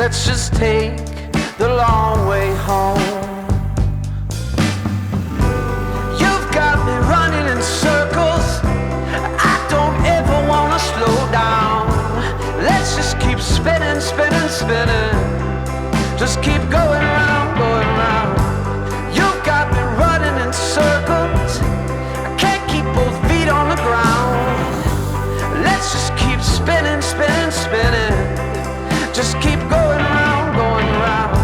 Let's just take the long way home. You've got me running in circles. I don't ever wanna slow down. Let's just keep spinning, spinning, spinning. Just keep going round, going round. You've got me running in circles. I can't keep both feet on the ground. Let's just keep spinning, spinning, spinning. Just keep going round, going round.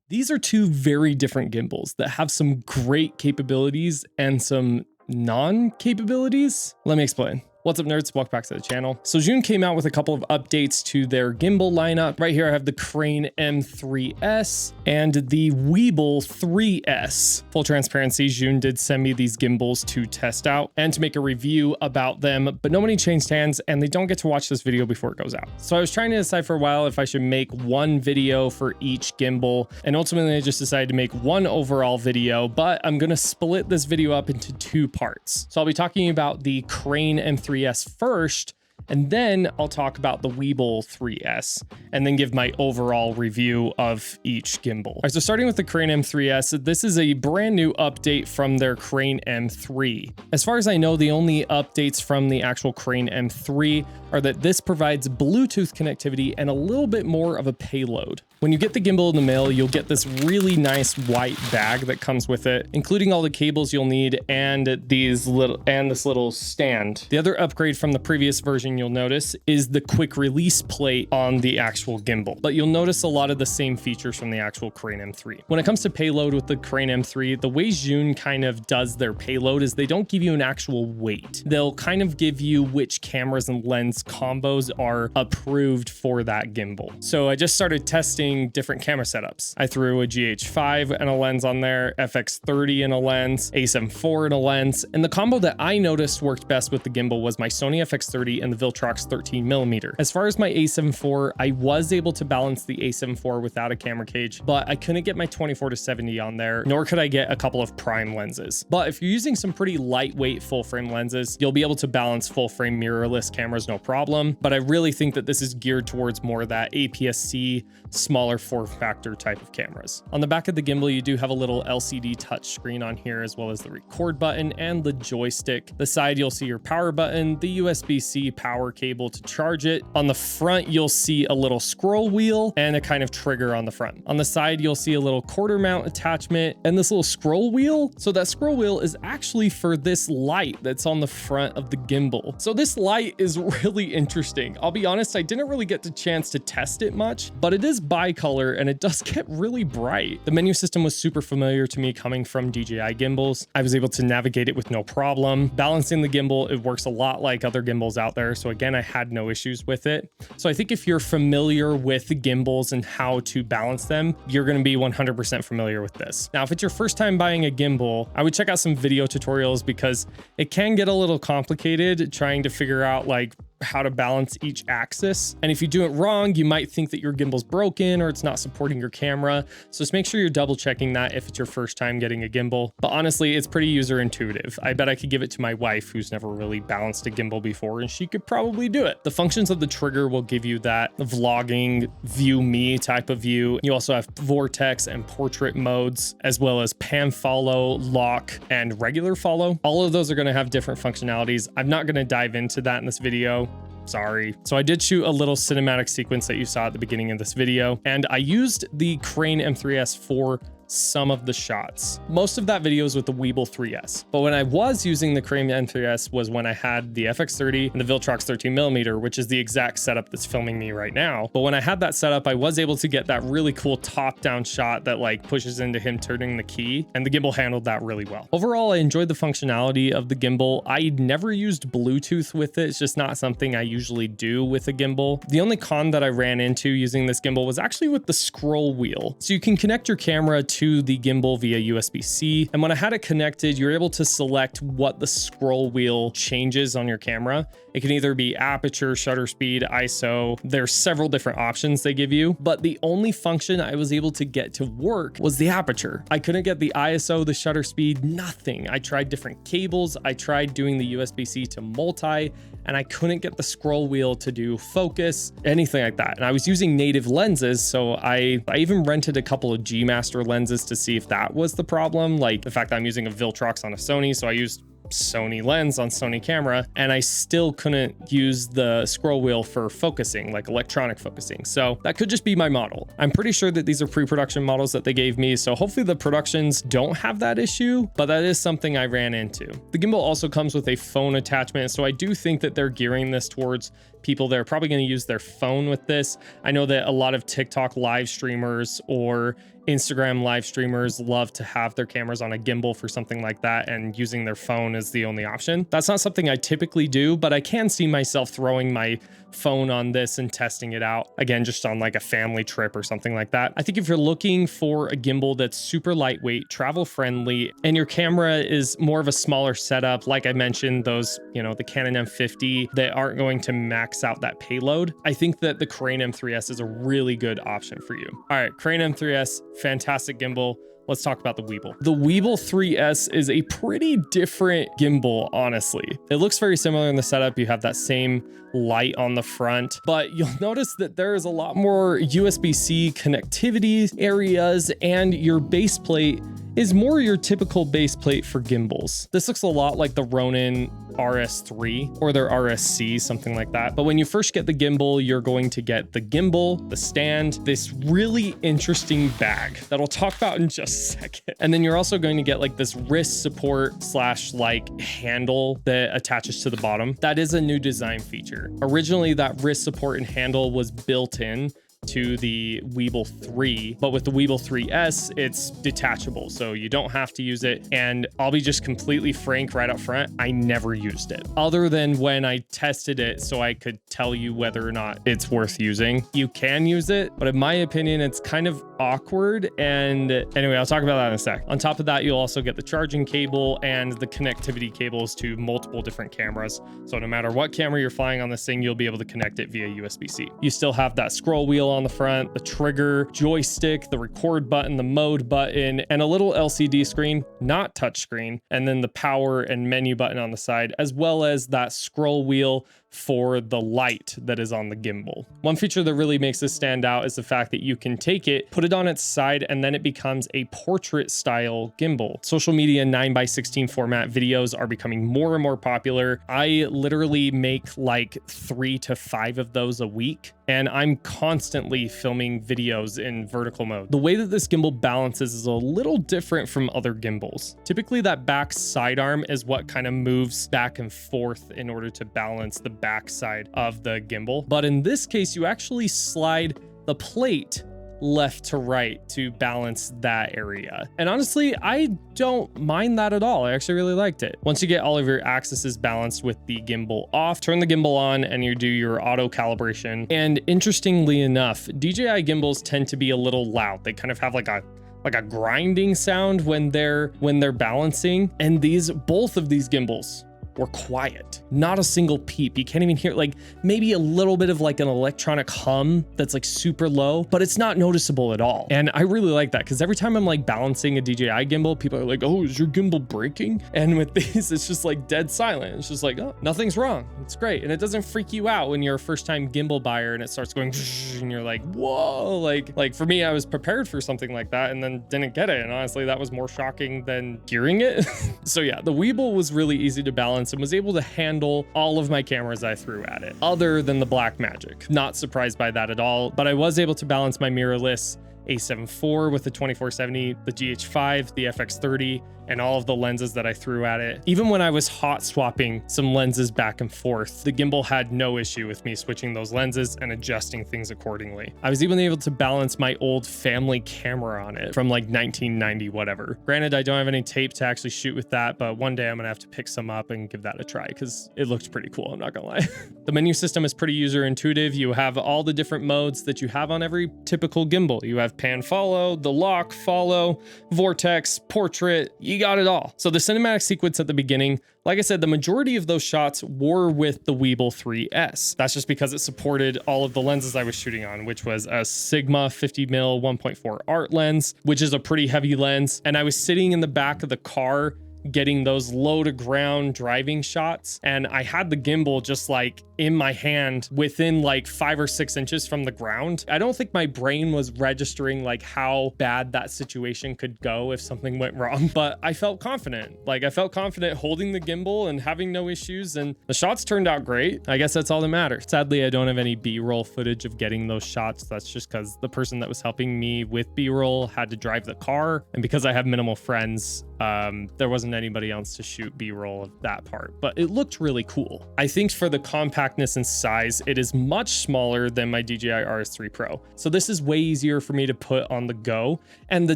These are two very different gimbals that have some great capabilities and some non-capabilities. Let me explain. What's up, nerds? Welcome back to the channel. So Zhiyun came out with a couple of updates to their gimbal lineup. Right here I have the Crane M3S and the Weebill 3S. Full transparency, Zhiyun did send me these gimbals to test out and to make a review about them, but nobody changed hands and they don't get to watch this video before it goes out. So I was trying to decide for a while if I should make one video for each gimbal, and ultimately I just decided to make one overall video, but I'm gonna split this video up into two parts. So I'll be talking about the Crane M3S first, and then I'll talk about the Weebill 3S and then give my overall review of each gimbal. All right, so starting with the Crane M3S, this is a brand new update from their Crane M3. As far as I know, the only updates from the actual Crane M3 are that this provides Bluetooth connectivity and a little bit more of a payload. When you get the gimbal in the mail, you'll get this really nice white bag that comes with it, including all the cables you'll need and this little stand. The other upgrade from the previous version you'll notice is the quick release plate on the actual gimbal, but you'll notice a lot of the same features from the actual Crane M3. When it comes to payload with the Crane M3, the way Zhiyun kind of does their payload is they don't give you an actual weight. They'll kind of give you which cameras and lens combos are approved for that gimbal. So I just started testing different camera setups. I threw a GH5 and a lens on there, FX30 and a lens, A7 IV and a lens, and the combo that I noticed worked best with the gimbal was my Sony FX30 and the Viltrox 13mm. As far as my A7 IV, I was able to balance the A7 IV without a camera cage, but I couldn't get my 24-70 on there, nor could I get a couple of prime lenses. But if you're using some pretty lightweight full frame lenses, you'll be able to balance full frame mirrorless cameras no problem. But I really think that this is geared towards more that APS-C, smaller form factor type of cameras. On the back of the gimbal, you do have a little LCD touch screen on here, as well as the record button and the joystick. The side, you'll see your power button, the USB-C power cable to charge it. On the front, you'll see a little scroll wheel and a kind of trigger on the front. On the side, you'll see a little quarter mount attachment and this little scroll wheel. So that scroll wheel is actually for this light that's on the front of the gimbal. So this light is really interesting. I'll be honest, I didn't really get the chance to test it much, but it is bicolor and it does get really bright. The menu system was super familiar to me coming from DJI gimbals. I was able to navigate it with no problem. Balancing the gimbal, it works a lot like other gimbals out there. So again, I had no issues with it. So I think if you're familiar with gimbals and how to balance them, you're going to be 100% familiar with this. Now, if it's your first time buying a gimbal, I would check out some video tutorials because it can get a little complicated trying to figure out like how to balance each axis. And if you do it wrong, you might think that your gimbal's broken or it's not supporting your camera. So just make sure you're double checking that if it's your first time getting a gimbal. But honestly, it's pretty user intuitive. I bet I could give it to my wife who's never really balanced a gimbal before and she could probably do it. The functions of the trigger will give you that vlogging view me type of view. You also have vortex and portrait modes, as well as pan follow, lock, and regular follow. All of those are going to have different functionalities. I'm not going to dive into that in this video. Sorry. So I did shoot a little cinematic sequence that you saw at the beginning of this video, and I used the Crane M3S for some of the shots. Most of that video is with the Weebill 3S, but when I was using the Crane M3S was when I had the FX30 and the Viltrox 13mm, which is the exact setup that's filming me right now. But when I had that setup, I was able to get that really cool top-down shot that like pushes into him turning the key, and the gimbal handled that really well. Overall, I enjoyed the functionality of the gimbal. I never used Bluetooth with it. It's just not something I usually do with a gimbal. The only con that I ran into using this gimbal was actually with the scroll wheel. So you can connect your camera to the gimbal via USB-C. And when I had it connected, you're able to select what the scroll wheel changes on your camera. It can either be aperture, shutter speed, ISO. There's several different options they give you, but the only function I was able to get to work was the aperture. I couldn't get the ISO, the shutter speed, nothing. I tried different cables. I tried doing the USB-C to multi, and I couldn't get the scroll wheel to do focus, anything like that. And I was using native lenses, so I even rented a couple of G Master lenses to see if that was the problem. Like the fact that I'm using a Viltrox on a Sony, so I used Sony lens on Sony camera, and I still couldn't use the scroll wheel for focusing, like electronic focusing. So that could just be my model. I'm pretty sure that these are pre-production models that they gave me, so hopefully the productions don't have that issue, but that is something I ran into. The gimbal also comes with a phone attachment, so I do think that they're gearing this towards people that are probably going to use their phone with this. I know that a lot of TikTok live streamers or Instagram live streamers love to have their cameras on a gimbal for something like that, and using their phone is the only option. That's not something I typically do, but I can see myself throwing my phone on this and testing it out again, just on like a family trip or something like that. I think if you're looking for a gimbal that's super lightweight, travel friendly, and your camera is more of a smaller setup, like I mentioned, those, you know, the Canon M50 that aren't going to max out that payload, I think that the Crane M3S is a really good option for you. All right, Crane M3S, fantastic gimbal. Let's talk about the Weebill. The Weebill 3S is a pretty different gimbal, honestly. It looks very similar in the setup. You have that same light on the front, but you'll notice that there is a lot more USB-C connectivity areas, and your base plate is more your typical base plate for gimbals. This looks a lot like the Ronin RS3 or their RSC, something like that. But when you first get the gimbal, you're going to get the gimbal, the stand, this really interesting bag that I'll talk about in just a second. And then you're also going to get like this wrist support slash like handle that attaches to the bottom. That is a new design feature. Originally, that wrist support and handle was built in to the Weebill 3, but with the Weebill 3S, it's detachable, so you don't have to use it. And I'll be just completely frank right up front, I never used it, other than when I tested it so I could tell you whether or not it's worth using. You can use it, but in my opinion, it's kind of awkward. And anyway, I'll talk about that in a sec. On top of that, you'll also get the charging cable and the connectivity cables to multiple different cameras. So no matter what camera you're flying on this thing, you'll be able to connect it via USB-C. You still have that scroll wheel on the front, the trigger, joystick, the record button, the mode button, and a little LCD screen, not touchscreen, and then the power and menu button on the side, as well as that scroll wheel for the light that is on the gimbal. One feature that really makes this stand out is the fact that you can take it, put it on its side, and then it becomes a portrait style gimbal. Social media 9:16 format videos are becoming more and more popular. I literally make like 3 to 5 of those a week, and I'm constantly filming videos in vertical mode. The way that this gimbal balances is a little different from other gimbals. Typically that back sidearm is what kind of moves back and forth in order to balance the back side of the gimbal. But in this case, you actually slide the plate left to right to balance that area. And honestly, I don't mind that at all. I actually really liked it. Once you get all of your axes balanced with the gimbal off, turn the gimbal on and you do your auto calibration. And interestingly enough, DJI gimbals tend to be a little loud. They kind of have like a grinding sound when they're balancing. And both of these gimbals were quiet, not a single peep. You can't even hear, like maybe a little bit of like an electronic hum that's like super low, but it's not noticeable at all. And I really like that, because every time I'm like balancing a DJI gimbal, people are like, oh, is your gimbal breaking? And with these, it's just like dead silent. It's just like, oh, nothing's wrong. It's great. And it doesn't freak you out when you're a first time gimbal buyer and it starts going and you're like, whoa, like for me, I was prepared for something like that and then didn't get it. And honestly, that was more shocking than hearing it. So yeah, the Weebill was really easy to balance and was able to handle all of my cameras I threw at it, other than the Blackmagic. Not surprised by that at all, but I was able to balance my mirrorless A7 IV with the 2470, the GH5, the FX30, and all of the lenses that I threw at it. Even when I was hot swapping some lenses back and forth, the gimbal had no issue with me switching those lenses and adjusting things accordingly. I was even able to balance my old family camera on it from like 1990 whatever. Granted, I don't have any tape to actually shoot with that, but one day I'm gonna have to pick some up and give that a try because it looked pretty cool, I'm not gonna lie. The menu system is pretty user intuitive. You have all the different modes that you have on every typical gimbal. You have pan follow, the lock follow, vortex, portrait, you got it all. So the cinematic sequence at the beginning, like I said, the majority of those shots were with the Weebill 3S. That's just because it supported all of the lenses I was shooting on, which was a Sigma 50mm 1.4 art lens, which is a pretty heavy lens. And I was sitting in the back of the car getting those low to ground driving shots, and I had the gimbal just like in my hand within like 5 or 6 inches from the ground. I don't think my brain was registering like how bad that situation could go if something went wrong, but I felt confident. Like I felt confident holding the gimbal and having no issues, and the shots turned out great. I guess that's all that matters. Sadly, I don't have any B-roll footage of getting those shots. That's just because the person that was helping me with B-roll had to drive the car, and because I have minimal friends, there wasn't anybody else to shoot B-roll of that part, but it looked really cool. I think for the compactness and size, it is much smaller than my DJI RS3 Pro. So this is way easier for me to put on the go. And the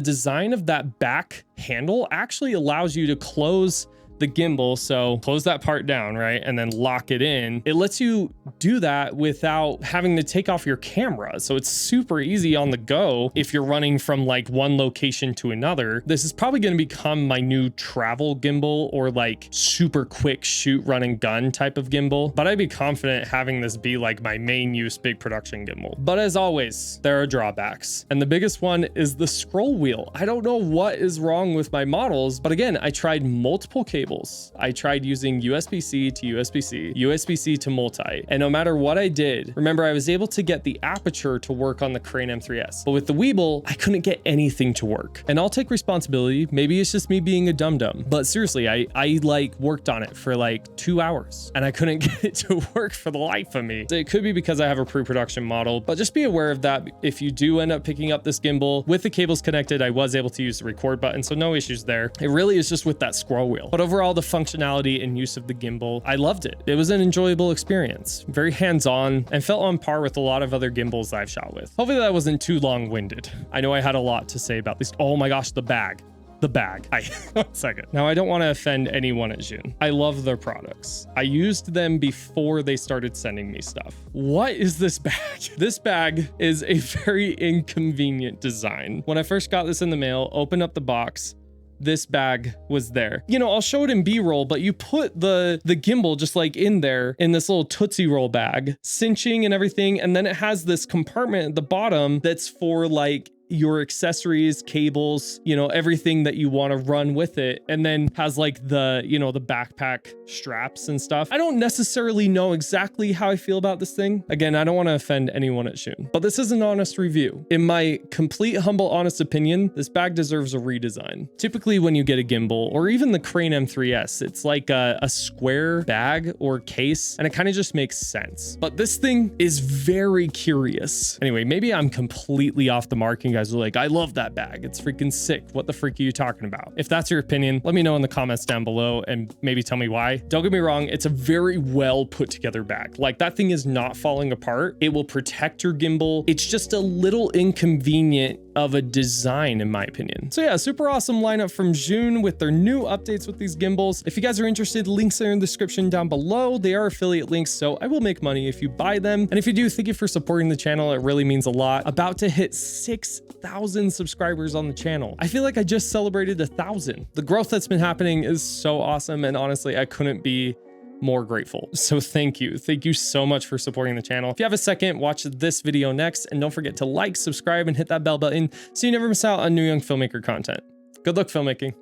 design of that back handle actually allows you to close the gimbal. So close that part down, right? And then lock it in. It lets you do that without having to take off your camera. So it's super easy on the go if you're running from like one location to another. This is probably going to become my new travel gimbal, or like super quick shoot, run and gun type of gimbal. But I'd be confident having this be like my main use big production gimbal. But as always, there are drawbacks. And the biggest one is the scroll wheel. I don't know what is wrong with my models, but again, I tried multiple cables. I tried using USB-C to USB-C, USB-C to multi, and no matter what I did, remember I was able to get the aperture to work on the Crane M3S, but with the Weebill, I couldn't get anything to work. And I'll take responsibility. Maybe it's just me being a dum-dum, but seriously, I like worked on it for like 2 hours and I couldn't get it to work for the life of me. So it could be because I have a pre-production model, but just be aware of that. If you do end up picking up this gimbal with the cables connected, I was able to use the record button, so no issues there. It really is just with that scroll wheel. But overall, the functionality and use of the gimbal, I loved it. It was an enjoyable experience, very hands-on, and felt on par with a lot of other gimbals I've shot with. Hopefully that wasn't too long-winded. I know I had a lot to say about this. Oh my gosh, the bag. One second. Now, I don't want to offend anyone at Zhiyun. I love their products. I used them before they started sending me stuff. What is this bag? This bag is a very inconvenient design. When I first got this in the mail, opened up the box, this bag was there. You know, I'll show it in B-roll, but you put the gimbal just like in there in this little Tootsie Roll bag, cinching and everything. And then it has this compartment at the bottom that's for like your accessories, cables, you know, everything that you want to run with it, and then has like the, you know, the backpack straps and stuff. I don't necessarily know exactly how I feel about this thing. Again, I don't want to offend anyone at Zhiyun, but this is an honest review. In my complete, humble, honest opinion, this bag deserves a redesign. Typically when you get a gimbal, or even the Crane M3S, it's like a square bag or case, and it kind of just makes sense. But this thing is very curious. Anyway, maybe I'm completely off the mark and guys are like, I love that bag. It's freaking sick. What the freak are you talking about? If that's your opinion, let me know in the comments down below and maybe tell me why. Don't get me wrong. It's a very well put together bag. Like that thing is not falling apart. It will protect your gimbal. It's just a little inconvenient of a design in my opinion. So yeah, super awesome lineup from Zhiyun with their new updates with these gimbals. If you guys are interested, links are in the description down below. They are affiliate links, so I will make money if you buy them. And if you do, thank you for supporting the channel. It really means a lot. About to hit 6,000 subscribers on the channel. I feel like I just celebrated 1,000. The growth that's been happening is so awesome, and honestly, I couldn't be more grateful. So thank you. Thank you so much for supporting the channel. If you have a second, watch this video next, and don't forget to like, subscribe, and hit that bell button so you never miss out on new young filmmaker content. Good luck filmmaking.